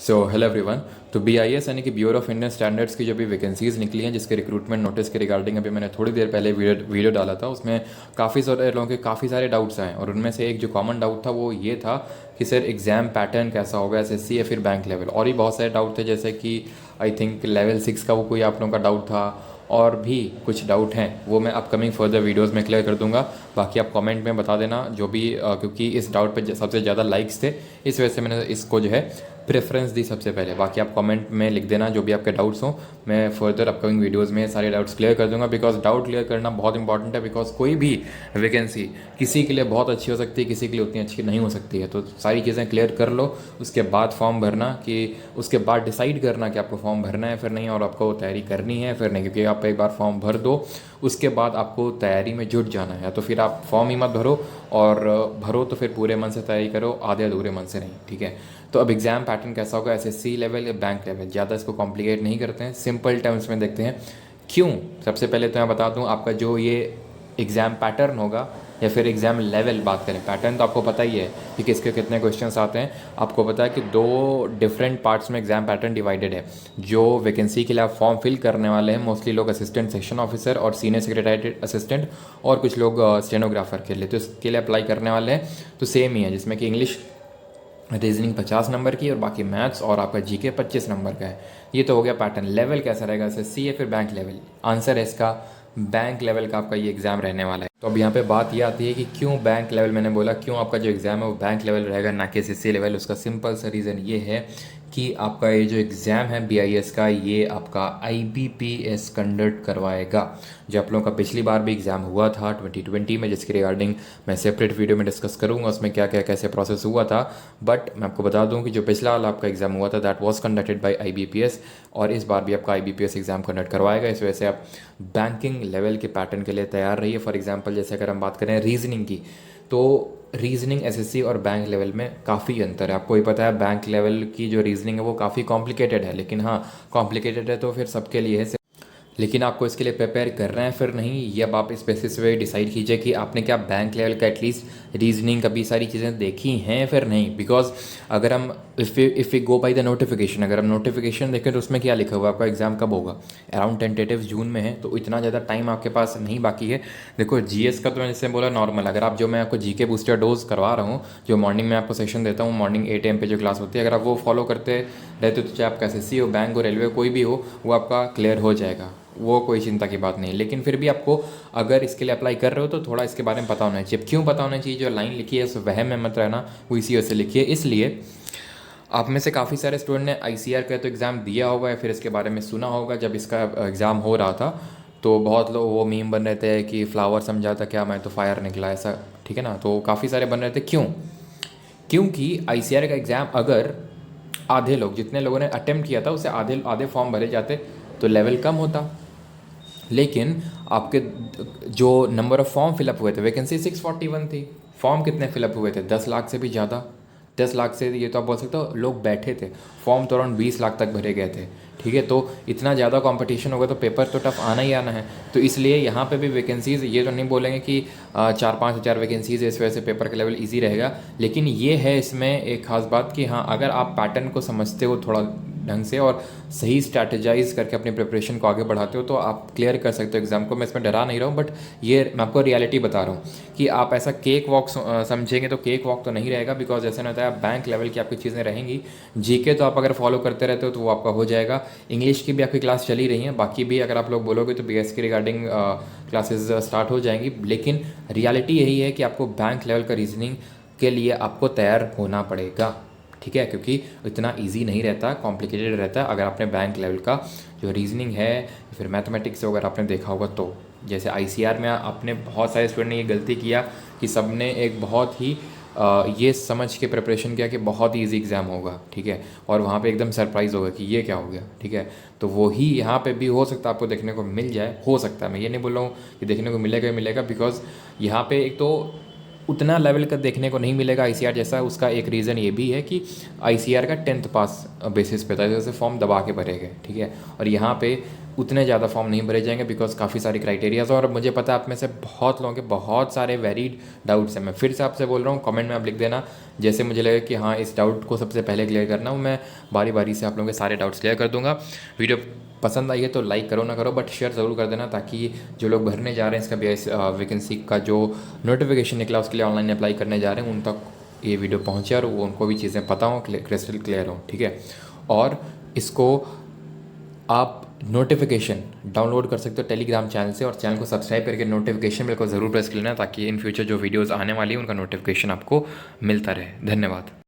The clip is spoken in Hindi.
So hello everyone. तो BIS यानी कि ब्यूरो ऑफ इंडियन स्टैंडर्ड्स की जो भी वैकेंसीज़ निकली हैं, जिसके रिक्रूटमेंट नोटिस के रिगार्डिंग अभी मैंने थोड़ी देर पहले वीडियो डाला था, उसमें काफ़ी सारे लोगों के काफ़ी सारे डाउट्स आए और उनमें से एक जो कॉमन डाउट था वो ये था कि सर एग्ज़ाम पैटर्न कैसा होगा, SSC या फिर बैंक लेवल। और भी बहुत सारे डाउट थे, जैसे कि आई थिंक लेवल 6 का वो कोई आप लोगों का डाउट था, और भी कुछ डाउट हैं वो मैं अपकमिंग फर्दर वीडियोस में क्लियर कर दूंगा। बाकी आप कमेंट में बता देना जो भी, क्योंकि इस डाउट पे सबसे ज़्यादा लाइक्स थे, इस वजह से मैंने इसको जो है प्रेफरेंस दी सबसे पहले। बाकी आप कमेंट में लिख देना जो भी आपके डाउट्स हों, मैं फर्दर अपकमिंग वीडियोस में सारे डाउट्स क्लियर कर दूंगा। बिकॉज डाउट क्लियर करना बहुत इंपॉर्टेंट है, बिकॉज कोई भी वैकेंसी किसी के लिए बहुत अच्छी हो सकती है, किसी के लिए उतनी अच्छी नहीं हो सकती है। तो सारी चीज़ें क्लियर कर लो, उसके बाद फॉर्म भरना, कि उसके बाद डिसाइड करना कि आपको फॉर्म भरना है फिर नहीं, और आपको तैयारी करनी है फिर नहीं। क्योंकि आप एक बार फॉर्म भर दो, उसके बाद आपको तैयारी में जुट जाना है। तो फिर आप फॉर्म ही मत भरो, और भरो तो फिर पूरे मन से तैयारी करो, आधे अधूरे मन से नहीं। ठीक है। तो अब एग्ज़ाम पैटर्न कैसा होगा, SSC लेवल या बैंक लेवल, ज़्यादा इसको कॉम्प्लिकेट नहीं करते हैं, सिंपल टर्म्स में देखते हैं। क्यों? सबसे पहले तो मैं बता दूं, आपका जो ये एग्ज़ाम पैटर्न होगा या फिर एग्ज़ाम लेवल, बात करें पैटर्न तो आपको पता ही है कि किसके कितने क्वेश्चंस आते हैं। आपको पता है कि दो डिफरेंट पार्ट्स में एग्ज़ाम पैटर्न डिवाइडेड है। जो वैकेंसी के लिए आप फॉर्म फिल करने वाले हैं, मोस्टली लोग असिस्टेंट सेक्शन ऑफिसर और सीनियर सेक्रेटरी असिस्टेंट, और कुछ लोग स्टेनोग्राफर के लिए, तो इसके लिए अप्लाई करने वाले हैं। तो सेम ही है, जिसमें कि इंग्लिश रीजनिंग 50 नंबर की और बाकी मैथ्स और आपका GK 25 नंबर का है। ये तो हो गया पैटर्न। लेवल कैसा रहेगा, SSC या फिर बैंक लेवल? आंसर है इसका बैंक लेवल का आपका ये एग्ज़ाम रहने वाला है। तो अब यहाँ पे बात ये आती है कि क्यों बैंक लेवल, मैंने बोला क्यों आपका जो एग्ज़ाम है वो बैंक लेवल रहेगा ना कि SSC लेवल। उसका सिंपल सा रीज़न ये है कि आपका ये जो एग्ज़ाम है BIS का, ये आपका IBPS कंडक्ट करवाएगा। जो आप लोगों का पिछली बार भी एग्ज़ाम हुआ था 2020 में, जिसके रिगार्डिंग मैं सेपरेट वीडियो में डिस्कस करूँगा, उसमें क्या क्या कैसे प्रोसेस हुआ था। बट मैं आपको बता दूं कि जो पिछला वाला आपका एग्ज़ाम हुआ था that was conducted by IBPS, और इस बार भी आपका IBPS एग्ज़ाम कंडक्ट करवाएगा। इस वजह से आप बैंकिंग लेवल के पैटर्न के लिए तैयार रहिए। फॉर एग्जांपल जैसे अगर हम बात करें रीजनिंग की, तो रीजनिंग SSC और बैंक लेवल में काफ़ी अंतर है। आपको ही पता है बैंक लेवल की जो रीजनिंग है वो काफ़ी कॉम्प्लिकेटेड है, लेकिन हाँ कॉम्प्लिकेटेड है तो फिर सबके लिए है। लेकिन आपको इसके लिए प्रिपेयर कर रहे हैं फिर नहीं, ये अब आप इस बेसिस पे डिसाइड कीजिए कि आपने क्या बैंक लेवल का एटलीस्ट रीजनिंग कभी सारी चीज़ें देखी हैं फिर नहीं। बिकॉज अगर हम if we go by the notification, अगर हम नोटिफिकेशन देखें तो उसमें क्या लिखा हुआ है, आपका एग्ज़ाम कब होगा, अराउंड टेंटेटिव जून में है, तो इतना ज़्यादा टाइम आपके पास नहीं बाकी है। देखो GS का तो मैं जैसे बोला नॉर्मल, अगर आप जो मैं आपको GK बूस्टर डोज करवा रहा हूँ, जो मॉर्निंग में आपको सेशन देता हूँ, मॉर्निंग 8 AM पे जो क्लास होती है, अगर आप वो फॉलो करते रहते हो तो चाहे आपका SSC हो, बैंक हो, रेलवे, कोई भी हो, वो आपका क्लियर हो जाएगा, वो कोई चिंता की बात नहीं। लेकिन फिर भी आपको अगर इसके लिए अप्लाई कर रहे हो तो थोड़ा इसके बारे में पता होना चाहिए। क्यों पता होना चाहिए? जो लाइन लिखी है उस वहम में मत रहना, वो इसी वजह से लिखिए। इसलिए आप में से काफ़ी सारे स्टूडेंट ने ICR का तो एग्ज़ाम दिया होगा या फिर इसके बारे में सुना होगा जब इसका एग्ज़ाम हो रहा था। तो बहुत लोग वो मीम बन रहे थे कि फ्लावर समझा था क्या, मैं तो फायर निकला, ऐसा। ठीक है ना, तो काफ़ी सारे बन रहे थे। क्यों? क्योंकि ICR का एग्ज़ाम अगर आधे लोग, जितने लोगों ने अटेम्प्ट किया था उससे आधे आधे फॉर्म भरे जाते तो लेवल कम होता। लेकिन आपके जो नंबर ऑफ़ फॉर्म फिलअप हुए थे, वैकेंसी 641 थी, फॉर्म कितने फिलअप हुए थे? 10 लाख से भी ज़्यादा। 10 लाख से ये तो आप बोल सकते हो लोग बैठे थे, फॉर्म तो अराउंड 20 लाख तक भरे गए थे। ठीक है, तो इतना ज़्यादा कंपटीशन होगा तो पेपर तो टफ आना ही आना है। तो इसलिए यहाँ पे भी वैकेंसीज़, ये तो नहीं बोलेंगे कि 4-5 हज़ार वैकेंसीज़, इस वजह से पेपर का लेवल ईजी रहेगा। लेकिन ये है इसमें एक ख़ास बात कि हाँ, अगर आप पैटर्न को समझते हो थोड़ा ढंग से और सही स्ट्रैटेजाइज करके अपनी प्रिपरेशन को आगे बढ़ाते हो तो आप क्लियर कर सकते हो एग्ज़ाम को। मैं इसमें डरा नहीं रहा हूँ, बट ये मैं आपको रियलिटी बता रहा हूँ कि आप ऐसा केक वॉक समझेंगे तो केक वॉक तो नहीं रहेगा। बिकॉज जैसे मैंने बताया बैंक लेवल की आपकी चीज़ें रहेंगी। GK तो आप अगर फॉलो करते रहते हो तो वो आपका हो जाएगा। इंग्लिश की भी आपकी क्लास चली रही है, बाकी भी अगर आप लोग बोलोगे तो BS की रिगार्डिंग क्लासेस स्टार्ट हो जाएंगी। लेकिन रियलिटी यही है कि आपको बैंक लेवल का रीजनिंग के लिए आपको तैयार होना पड़ेगा। ठीक है, क्योंकि इतना इजी नहीं रहता, कॉम्प्लिकेटेड रहता है। अगर आपने बैंक लेवल का जो रीजनिंग है फिर मैथमेटिक्स अगर आपने देखा होगा तो, जैसे ICR में आपने बहुत सारे स्टूडेंट ने ये गलती किया कि सबने एक बहुत ही ये समझ के प्रिपरेशन किया कि बहुत ही ईजी एग्ज़ाम होगा। ठीक है, और वहाँ पे एकदम सरप्राइज़ होगा कि ये क्या हो गया। ठीक है, तो वही यहाँ पे भी हो सकता है आपको देखने को मिल जाए, हो सकता है। मैं ये नहीं बोल रहा हूँ कि देखने को मिलेगा ही मिलेगा, बिकॉज यहाँ पे एक तो उतना लेवल का देखने को नहीं मिलेगा ICR जैसा। उसका एक रीज़न ये भी है कि ICR का 10th पास बेसिस पे था, जैसे फॉर्म दबा के भरे गए। ठीक है, और यहाँ पे उतने ज़्यादा फॉर्म नहीं भरे जाएंगे बिकॉज काफ़ी सारे क्राइटेरियाज और मुझे पता है आप में से बहुत लोगों के बहुत सारे वेरीड डाउट्स हैं। मैं फिर से आपसे बोल रहा हूँ, कमेंट में आप लिख देना जैसे मुझे लगे कि हाँ इस डाउट को सबसे पहले क्लियर करना हूँ, मैं बारी बारी से आप लोगों के सारे डाउट्स क्लियर कर दूंगा। वीडियो पसंद आई है तो लाइक करो ना करो बट शेयर ज़रूर कर देना, ताकि जो लोग भरने जा रहे हैं इसका भी वैकेंसी का जो नोटिफिकेशन निकला उसके लिए ऑनलाइन अप्लाई करने जा रहे हैं उन तक ये वीडियो पहुँचे और वो उनको भी चीज़ें पता हों, क्रिस्टल क्लियर हो, ठीक है। और इसको आप नोटिफिकेशन डाउनलोड कर सकते हो टेलीग्राम चैनल से, और चैनल को सब्सक्राइब करके नोटिफिकेशन बेल को ज़रूर प्रेस कर लेना ताकि इन फ्यूचर जो वीडियोस आने वाली है उनका नोटिफिकेशन आपको मिलता रहे। धन्यवाद।